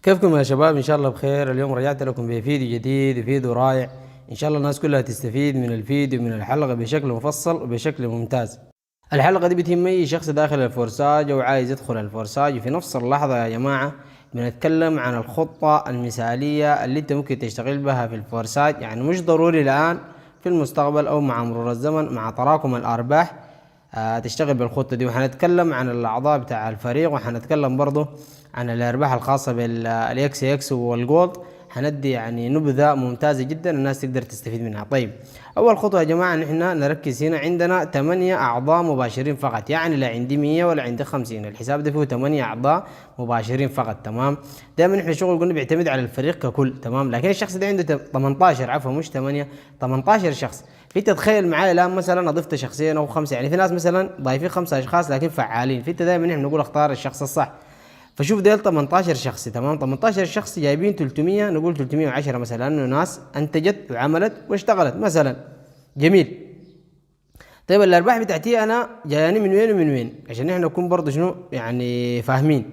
كيفكم يا شباب؟ ان شاء الله بخير. اليوم رجعت لكم بفيديو جديد وفيديو رائع. ان شاء الله الناس كلها تستفيد من الفيديو من الحلقة بشكل مفصل وبشكل ممتاز. الحلقة دي بتهم اي شخص داخل الفورساج او عايز يدخل الفورساج، وفي نفس اللحظة يا جماعة بنتكلم عن الخطة المثالية اللي انت ممكن تشتغل بها في الفورساج، يعني مش ضروري الان، في المستقبل او مع مرور الزمن مع تراكم الارباح تشتغل بالخطة دي. وحنتكلم عن الأعضاء بتاع الفريق، وحنتكلم برضو عن الأرباح الخاصة بالإكس إكس والجولد. حندي يعني نبذة ممتازة جدا الناس تقدر تستفيد منها. طيب، أول خطوة يا جماعة نحن نركز هنا، عندنا 8 أعضاء مباشرين فقط، يعني لا عندي 100 ولا عندي 50، الحساب ده فيه 8 أعضاء مباشرين فقط. تمام، دائما نحن شغل قلنا بيعتمد على الفريق ككل. تمام، لكن الشخص ده عنده 18، عفوا مش 8، 18 شخص. في تتخيل معايا الان مثلا اضفت شخصين او خمسه، يعني في ناس مثلا ضايفين 5 اشخاص لكن فعالين، في دائما نحن نقول اختار الشخص الصح. فشوف ديل 18 شخص، تمام، 18 شخص جايبين 300، نقول 310 مثلا، انه ناس انتجت وعملت واشتغلت مثلا. جميل. طيب الارباح بتاعتي انا جاياني من وين ومن وين، عشان نحن نكون برضه شنو يعني فاهمين.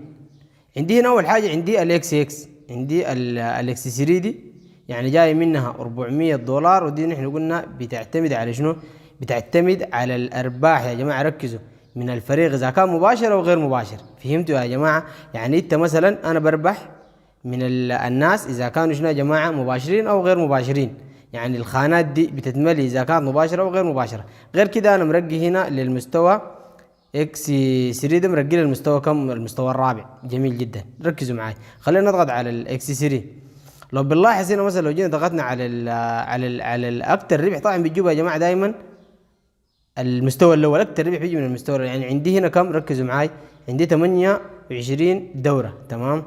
عندي هنا اول حاجه عندي الاكس اكس، عندي الاكس 3 دي، يعني جاي منها 400 دولار، ودي نحن قلنا بتعتمد على شنو؟ بتعتمد على الارباح يا جماعه، ركزوا، من الفريق اذا كان مباشر او غير مباشر. فهمتوا يا جماعه؟ يعني انت مثلا انا بربح من الناس اذا كانوا شنو يا جماعه، مباشرين او غير مباشرين، يعني الخانات دي بتتملي اذا كانت مباشره او غير مباشره. غير كده انا مرقي هنا للمستوى اكس 3 ده، مرقي للمستوى كم؟ المستوى الرابع. جميل جدا، ركزوا معي. خلينا نضغط على الاكس 3. لو بنلاحظ هنا مثلا، لو جينا ضغطنا على على الاكثر ربح، طبعا بتجيبوا يا جماعه دائما المستوى الاول، اكثر ربح بيجي من المستوى الأول. يعني عندي هنا كم؟ ركزوا معي، عندي 28 دوره. تمام،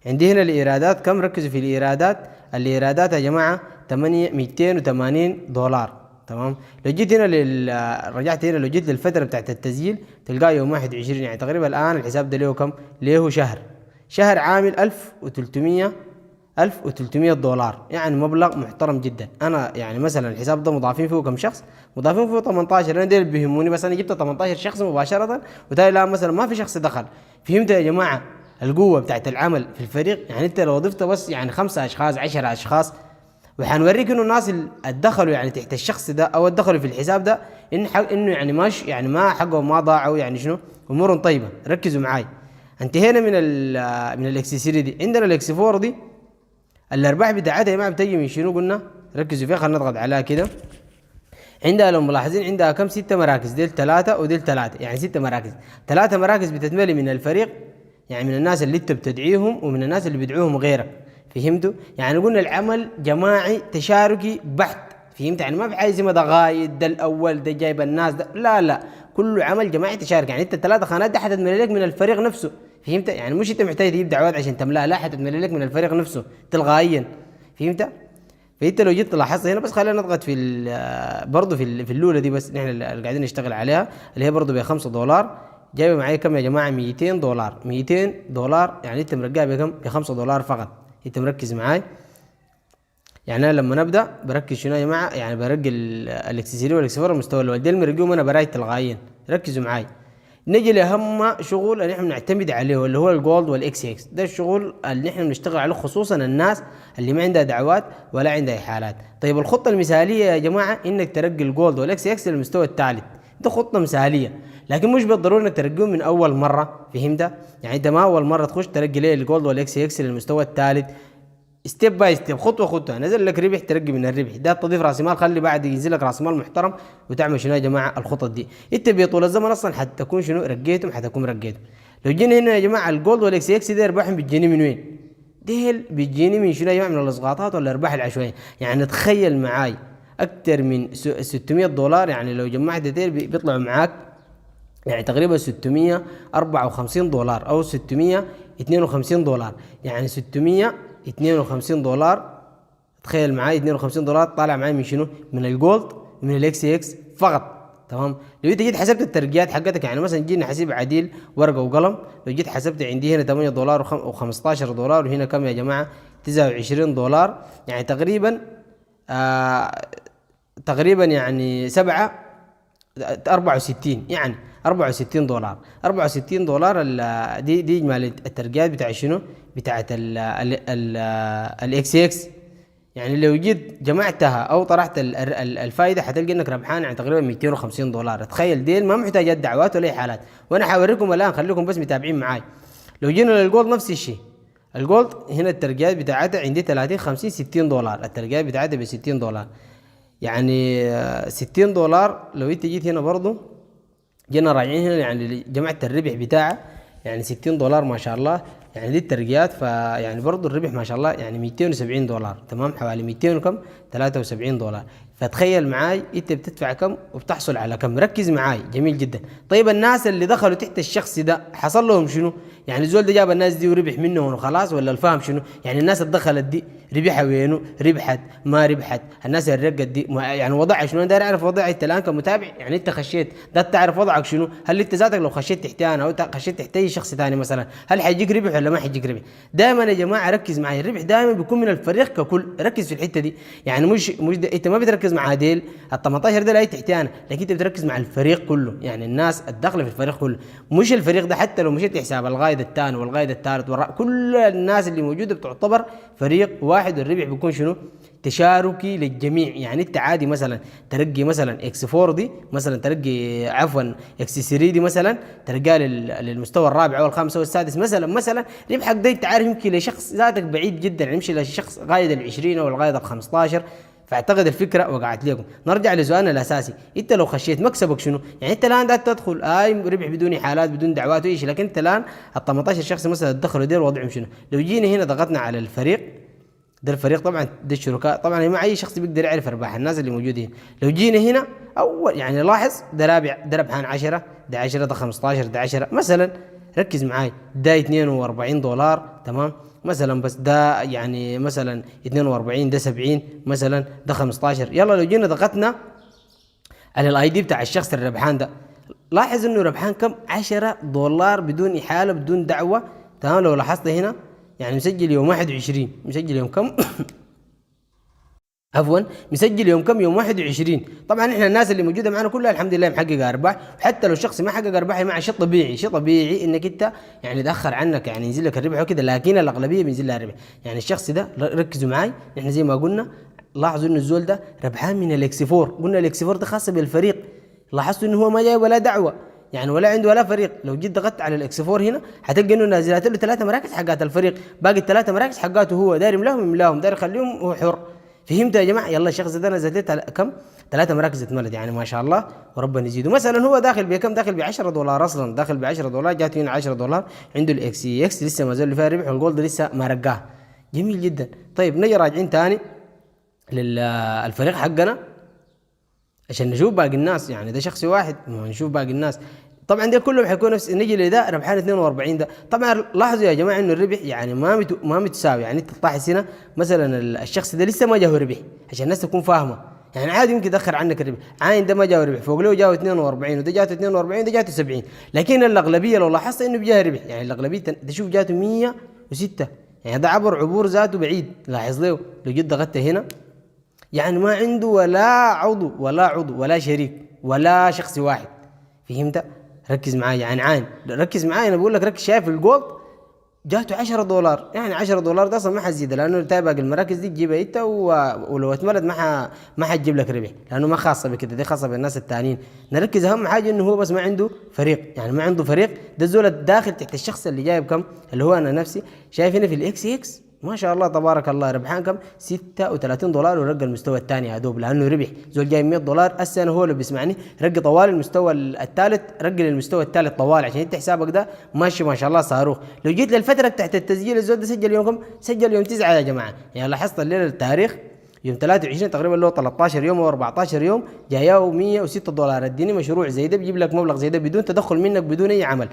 عندي هنا الايرادات كم؟ ركزوا في الايرادات. الايرادات يا جماعه 8 280 دولار. تمام، لو جيت هنا رجعت هنا، لو جيت للفتره بتاعت التسجيل تلقاه يوم 21، يعني تقريبا الان الحساب ده له كم؟ له شهر عامل 1300 دولار، يعني مبلغ محترم جدا. انا يعني مثلا الحساب ده مضافين فيه كم شخص؟ مضافين فيه 18. انا دي اللي بيهموني، بس انا جبت 18 شخص مباشره، وتالي الان مثلا ما في شخص دخل. فهمت يا جماعه القوه بتاعت العمل في الفريق؟ يعني انت لو ضفت بس يعني 5 اشخاص 10 اشخاص، وحنوريك انه الناس اللي اتدخلوا يعني تحت الشخص ده او اتدخلوا في الحساب ده، ان حق انه يعني ماش يعني ما حقهم ما ضاعوا، يعني شنو امورهم طيبه. ركزوا معاي. انتهينا من الاكس 3 دي. عندنا الاكس 4 دي، الارباح بتاعتها يا جماعه بتجي من شنو قلنا؟ ركزوا فيها، خلينا نضغط عليها كده. عندها لو ملاحظين عندها كم؟ 6 مراكز، ديل 3 وديل 3، يعني 6 مراكز. 3 مراكز بتتملي من الفريق، يعني من الناس اللي انت بتدعيهم ومن الناس اللي بيدعوهم غيرك. فهمتوا؟ يعني قلنا العمل جماعي تشاركي بحت. فهمت؟ يعني ما في حاجه زي ما ده غايد، ده الاول، ده جايب الناس، ده لا لا، كله عمل جماعي تشارك. يعني انت ال3 خانات دي حتتملي لك من الفريق نفسه. فهمت؟ يعني مش انت محتاج تجيب دعوات عشان تملاها، لا، حتتملي لك من الفريق نفسه تلقائيا. فهمت؟ فانت لو جيت لاحظت هنا، بس خلينا نضغط في برضه في الاولى دي، بس نحن اللي قاعدين نشتغل عليها، اللي هي برضه ب 5 دولار. جايبه معايا كم يا جماعه؟ 200 دولار. 200 دولار، يعني انت مرقاها بكم؟ ب 5 دولار فقط. انت مركز معاي؟ يعني انا لما نبدا بركز شنو يا جماعه؟ يعني برقي الاكسسوري والاكسسوار المستوى الاول، دي المرقيهم انا براي تلقائيا. ركزوا معاي. نجي لاهم شغل اللي نحن نعتمد عليه، اللي هو الجولد والاكس اكس. ده الشغل اللي نحن بنشتغل عليه، خصوصا الناس اللي ما عندها دعوات ولا عندها حالات. طيب الخطه المثاليه يا جماعه انك ترقي الجولد والاكس اكس للمستوى الثالث. ده خطه مثاليه، لكن مش بالضروره انك ترقيهم من اول مره. فهمت؟ يعني انت ما اول مره تخش ترقي ليه الجولد والاكس اكس للمستوى الثالث. ستيب باي ستيب، خطوه خطوه. نزل لك ربح ترقي من الربح ده، تضيف راس مال، خلي بعد ينزل لك راس مال محترم، وتعمل شنو يا جماعه؟ الخطط دي انت بطول الزمن اصلا حتكون شنو؟ رقيتهم، حتكون رقيتهم. لو جينا هنا يا جماعه الجولد والاكس اكس دي ارباحهم بتجيني من وين؟ ديل بتجيني من شنو يا جماعه؟ من الاسقاطات والارباح العشوائيه. يعني تخيل معاي اكثر من 600 دولار، يعني لو جمعت ديل بيطلعوا معاك يعني تقريبا 654 دولار او 652 دولار، يعني 652 دولار. تخيل معاي 52 دولار طالع معاي من شنو؟ من الجولد ومن الاكس اكس فقط. تمام، لو انت جيت حسبت الترقيات حقتك، يعني مثلا جينا حسيب عديل ورقه وقلم، لو جيت حسبت عندي هنا 8 دولار و15 دولار، وهنا كم يا جماعه؟ 29 دولار، يعني تقريبا تقريبا يعني 64، يعني $64. $64 دي اجمالي الترقيات بتاع شنو؟ بتاعت الاكس اكس. يعني لو جيت جمعتها او طرحت الفائده حتلقى انك ربحان يعني تقريبا $250. تخيل ديل ما محتاجات دعوات ولا اي حالات، وانا حوريكم الان خليكم بس متابعين معاي. لو جينا للجولد نفس الشيء، الجولد هنا الترقيات بتاعتها عندي 30 50 $60. الترقيات بتاعتها ب $60. يعني $60 لو انت جيت هنا برضو جينا راجعين هنا يعني جمعت الربح بتاعه يعني $60 ما شاء الله. يعني دي الترقيات، فيعني برضو الربح ما شاء الله يعني $270. تمام، حوالي 200 وكم $73. فتخيل معاي انت بتدفع كم وبتحصل على كم. ركز معاي، جميل جدا. طيب الناس اللي دخلوا تحت الشخص ده حصل لهم شنو؟ يعني الزول ده جاب الناس دي وربح منهم وخلاص، ولا الفهم شنو؟ يعني الناس اللي دخلت دي ربحها وينه؟ ربحت ما ربحت؟ الناس اللي رقت دي يعني وضعها شنو؟ انا داير اعرف وضعي انت الان كمتابع. يعني انت خشيت ده تعرف وضعك شنو؟ هل انت ذاتك لو خشيت تحتي انا او خشيت تحت اي شخص ثاني مثلا هل حيجيك ربح ولا ما حيجيك ربح؟ دائما يا جماعه ركز معي، الربح دائما بيكون من الفريق ككل. ركز في الحته دي. يعني مش انت ما بتركز مع ديل ال 18 ده لا تحتي انا، لكن انت بتركز مع الفريق كله. يعني الناس الداخله في الفريق كله، مش الفريق ده. حتى لو مشيت حساب القائد الثاني والقائد الثالث كل الناس اللي موجوده بتعتبر فريق واحد، والربح بيكون شنو؟ تشاركي للجميع. يعني انت عادي مثلا ترقي مثلا اكس 4 دي مثلا، ترقي عفوا اكس 3 دي مثلا، ترقيها للمستوى الرابع او الخامس او السادس مثلا ربحك ده انت عارف يمكن لشخص ذاتك بعيد جدا، يمشي لشخص قائد ال20 او القائد ال15. فاعتقد الفكره وقعت لكم. نرجع لسؤالنا الاساسي، انت لو خشيت مكسبك شنو؟ يعني انت الان ده تدخل ربح بدون حالات بدون دعوات واي شيء، لكن انت الان ال 18 شخص مثلا دخلوا دير وضعهم شنو؟ لو جينا هنا ضغطنا على الفريق ده، الفريق طبعا ده الشركاء طبعا، ما اي شخص بيقدر يعرف ارباح الناس اللي موجودين. لو جينا هنا اول يعني لاحظ ده رابع، ده ربحان 10، ده 10، ده 15، ده 10 مثلا. ركز معاي، ده $42 تمام مثلا، بس ده يعني مثلا 42، ده 70 مثلا، ده 15. يلا لو جينا ضغطنا على الاي دي بتاع الشخص الربحان ده، لاحظ انه ربحان كم؟ $10 بدون احاله بدون دعوه. تمام، لو لاحظت هنا يعني مسجل يوم 21، مسجل يوم كم؟ عفوا مسجل يوم كم؟ يوم 21. طبعا احنا الناس اللي موجوده معنا كلها الحمد لله محققه ارباح، وحتى لو الشخص ما حقق ارباح مع شيء طبيعي، شيء طبيعي انك انت يعني تاخر عنك يعني ينزل لك الربح وكذا، لكن الاغلبيه بينزل لها ربح. يعني الشخص ده ركزوا معي، احنا زي ما قلنا لاحظوا انه الزول ده ربحان من الاكس 4، قلنا الاكس 4 ده خاصه بالفريق. لاحظتوا انه هو ما جاي ولا دعوه يعني ولا عنده ولا فريق. لو جيت ضغطت على الاكس 4 هنا حتلقى انه نازلات له 3 مراكز حقات الفريق، باقي ال3 مراكز حقاته هو داير يملاهم داير يخليهم هو حر. فهمتوا يا جماعه؟ يلا الشخص ده نزلت كم؟ 3 مراكز اتملت، يعني ما شاء الله وربنا يزيده. مثلا هو داخل بكم؟ داخل $10 اصلا، داخل $10، جاته هنا $10. عنده الاكس اكس لسه ما زال فيها ربح، والجولد لسه ما رقاه. جميل جدا. طيب نجي راجعين تاني للفريق حقنا عشان نشوف باقي الناس. يعني ده شخص واحد، نشوف باقي الناس. طبعا ده كلهم حيكون نفس. نجي لده ربحان 42 ده. طبعا لاحظوا يا جماعه انه الربح يعني ما متساوي. يعني انت تلاحظ هنا مثلا الشخص ده لسه ما جاه ربح عشان الناس تكون فاهمه. يعني عادي يمكن يدخر عنك الربح، عاين ده ما جاه ربح، فوق له جاه 42 وده جاته 42 وده جاته 70. لكن الاغلبيه لو لاحظت انه بيجاه ربح، يعني الاغلبيه تشوف جاته 106، يعني ده عبور ذاته بعيد. لاحظ له لو جيت ضغطت هنا يعني ما عنده ولا عضو ولا شريك ولا شخص واحد. فهمت؟ ركز معاي يعني عين، ركز معاي انا بقول لك ركز. شايف الجولد جاته $10، يعني $10 ده اصلا ما حتزيد، لانه تابع المراكز دي تجيبها انت ولو اتملت ما حتجيب لك ربح، لانه ما خاصه بكده، دي خاصه بالناس التانيين. نركز اهم حاجه انه هو بس ما عنده فريق، يعني ما عنده فريق. ده الزول الداخل تحت الشخص اللي جايب كم، اللي هو انا نفسي. شايف هنا في الاكس اكس ما شاء الله تبارك الله ربحان كم؟ $36 ورقى المستوى الثاني يا دوب، لانه ربح. زول جاي $100 السنه هو اللي بيسمعني رقي طوال المستوى الثالث، رقي للمستوى الثالث طوال، عشان انت حسابك ده ماشي ما شاء الله صاروخ. لو جيت للفتره تحت التسجيل الزول ده سجل يوم كم؟ سجل يوم 9 يا جماعه. يعني لاحظت الليله التاريخ يوم 23 تقريبا له 13 يوم او 14 يوم، جايه $106. اديني مشروع زي ده بيجيب لك مبلغ زي ده بدون تدخل منك بدون اي عمل.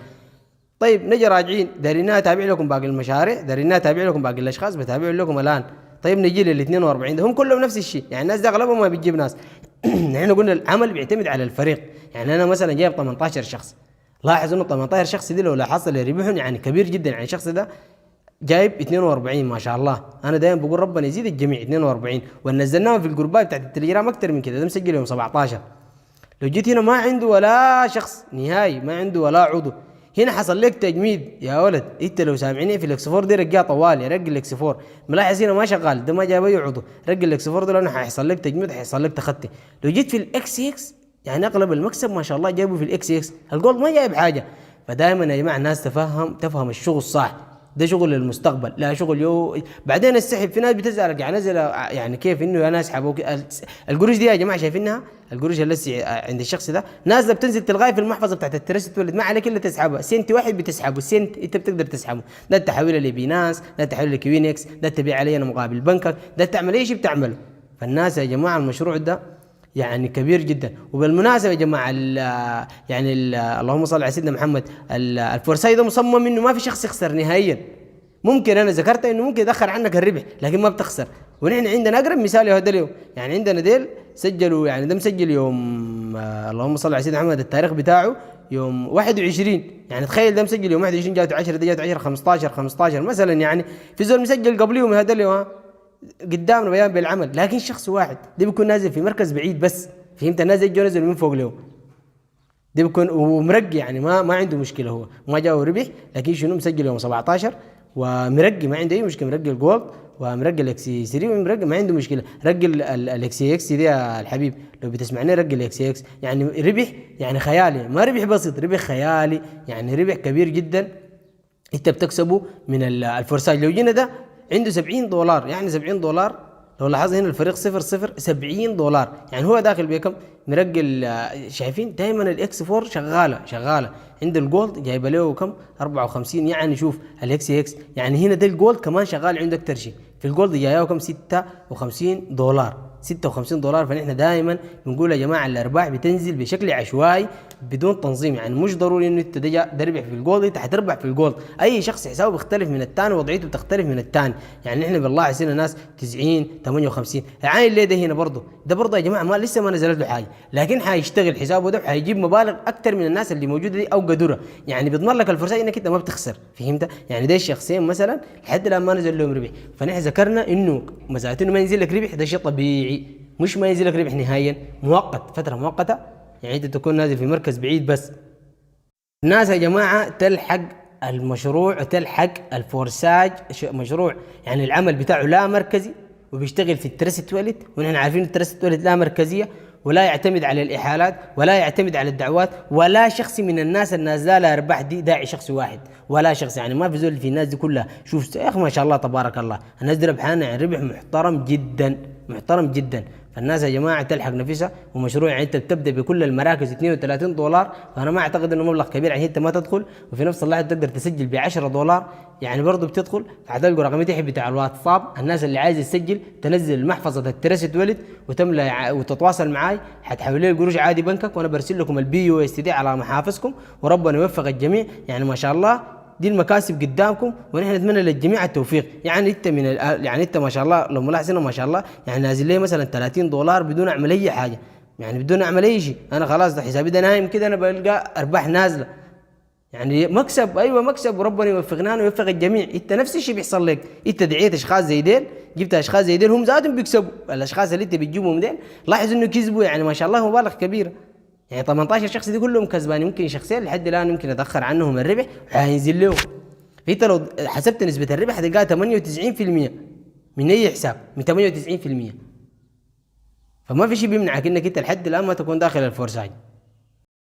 طيب نجي راجعين، دارينا اتابع لكم باقي المشاريع، دارينا اتابع لكم باقي الاشخاص، بتابع لكم الان. طيب نجي لل 42 ده، هم كلهم نفس الشيء. يعني الناس دي اغلبهم ما بتجيب ناس. نحن قلنا العمل بيعتمد على الفريق. يعني انا مثلا جايب 18 شخص، لاحظ انه 18 شخص دي لو لاحظت اللي ربحهم يعني كبير جدا. يعني الشخص ده جايب 42 ما شاء الله. انا دايما بقول ربنا يزيد الجميع 42، ونزلناهم في الجروبات بتاعت التليجرام اكثر من كده. ده مسجل يوم 17. لو جيت هنا ما عنده ولا شخص نهائي، ما عنده ولا عضو، هنا حصل لك تجميد يا ولد. انت لو سامعيني في الاكس 4 دي رجعها طوالي، رج الاكس 4 ملاحظ هنا ما شغال، ده ما جاب اي عضو، رج الاكس 4 ده لانه حيحصل لك تجميد، حيحصل لك تخطي. لو جيت في الاكس اكس يعني اغلب المكسب ما شاء الله جايبه في الاكس اكس، الجولد ما جايب حاجه. فدائما يا جماعه الناس تفهم الشغل صح، ده شغل للمستقبل لا شغل بعدين السحب. في ناس بتزعل يعني نزل يعني كيف انه انا اسحب القروش دي يا جماعه شايفينها، القروش اللي عند الشخص ده نازله بتنزل تلغاي في المحفظه بتاعت الترست تولد، ما عليك الا تسحبها، سنت واحد بتسحبه، سنت انت بتقدر تسحبه، ده تحوله لبينانس، ده تحوله لكوينكس، ده تبيع عليه انا مقابل بنكك، ده تعمل اي شيء بتعمله. فالناس يا جماعه المشروع ده يعني كبير جدا. وبالمناسبه يا جماعه اللهم صل على سيدنا محمد، الفورساي ده مصمم انه ما في شخص يخسر نهائيا. ممكن انا ذكرت انه ممكن يدخل عنك الربح لكن ما بتخسر. ونحن عندنا اقرب مثال هذا اليوم، يعني عندنا ديل سجلوا، يعني ده مسجل يوم اللهم صل على سيدنا محمد التاريخ بتاعه يوم 21، يعني تخيل ده مسجل يوم 21 جاته 10، ده جاته 10 15 مثلا، يعني في زول مسجل قبليهم هذا اليوم قدامنا بيان بالعمل، لكن شخص واحد ده بيكون نازل في مركز بعيد بس، فهمت؟ نازل جو نزل من فوق له، ده بيكون ومرقي، يعني ما عنده مشكله، هو ما جاءه ربح لكن شنو مسجل يوم 17 ومرقي ما عنده اي مشكله، مرقي الجولد ومرقي الاكسي 3 ومرقي ما عنده مشكله. رقي الاكسي اكس دي يا الحبيب لو بتسمعني، رقي الاكسي اكس يعني ربح يعني خيالي، ما ربح بسيط، ربح خيالي، يعني ربح كبير جدا انت بتكسبه من الفورساج. لو جينا ده عنده $70، يعني $70 لو لاحظنا هنا الفريق 0-0 $70، يعني هو داخل بكم مرقل. شايفين دائما الاكس 4 شغاله عند الجولد جايبه له كم 54. يعني شوف الاكس اكس يعني هنا ده الجولد كمان شغال عنده اكثر شيء، في الجولد جايه كم $56. فنحن دائما بنقول يا جماعه الارباح بتنزل بشكل عشوائي بدون تنظيم، يعني مش ضروري انه انت تربح في الجولد انت حتربح في الجولد، اي شخص حسابه بيختلف من الثاني، وضعيته بتختلف من الثاني. يعني نحن بالله عسينا ناس 90 58، يعني اللي ده هنا برضه ده برضه يا جماعه ما لسه ما نزلت له حاجه، لكن حيشتغل حسابه ده حيجيب مبالغ اكثر من الناس اللي موجوده دي او قدره، يعني بيضمن لك الفرصه انك انت ما بتخسر، فهمت؟ يعني ده الشخصين مثلا لحد الان ما نزل لهم ربح، فنحن ذكرنا انه مساله انه ما ينزل لك ربح ده شيء طبيعي، مش ما ينزل لك ربح نهائيا، مؤقت فتره مؤقته، يعني انت تكون نازل في مركز بعيد بس. الناس يا جماعه تلحق المشروع، تلحق الفورساج مشروع يعني العمل بتاعه لا مركزي وبيشتغل في الترست والد، ونحن عارفين الترست والد لا مركزيه ولا يعتمد على الاحالات ولا يعتمد على الدعوات، ولا شخص من الناس النازله لها ارباح دي داعي شخص واحد ولا شخص، يعني ما في زول في الناس دي كلها. شوف يا اخي ما شاء الله تبارك الله الناس دي ربحانه يعني ربح محترم جدا محترم جدا. فالناس يا جماعه تلحق نفسها، ومشروع يعني انت بتبدا بكل المراكز $32، فانا ما اعتقد انه مبلغ كبير يعني انت ما تدخل، وفي نفس اللحظه تقدر تسجل ب$10 يعني برضه بتدخل. فحتلقوا رقمي تحت بتاع الواتساب، الناس اللي عايزه تسجل تنزل محفظه الترست ولد وتملى وتتواصل معاي، حتحول لي القروش عادي بنكك، وانا برسل لكم الBUSD على محافظكم، وربنا يوفق الجميع. يعني ما شاء الله دي المكاسب قدامكم، ونحن نتمنى للجميع التوفيق. يعني انت يعني انت ما شاء الله لو ملاحظين ما شاء الله يعني نازل لي مثلا $30 بدون اعمل اي حاجه، يعني بدون اعمل اي شيء، انا خلاص ده حسابي ده نايم كده، انا بلقى ارباح نازله، يعني مكسب، ايوه مكسب، وربنا يوفقنا ويوفق الجميع. انت نفس الشيء بيحصل لك، انت دعيت اشخاص زي ديل، جبت اشخاص زي ديل هم ذاتهم بيكسبوا، الاشخاص اللي انت بتجيبهم ديل لاحظ انه كسبوا، يعني ما شاء الله مبالغ كبيره، يعني 18 شخص دي كلهم كسبانين، ممكن شخصين لحد الان يمكن اتاخر عنهم الربح وحينزل له. فانت لو حسبت نسبه الربح هتلقاها 98% من اي حساب، من 98%. فما في شيء بيمنعك انك انت لحد الان ما تكون داخل الفورساج.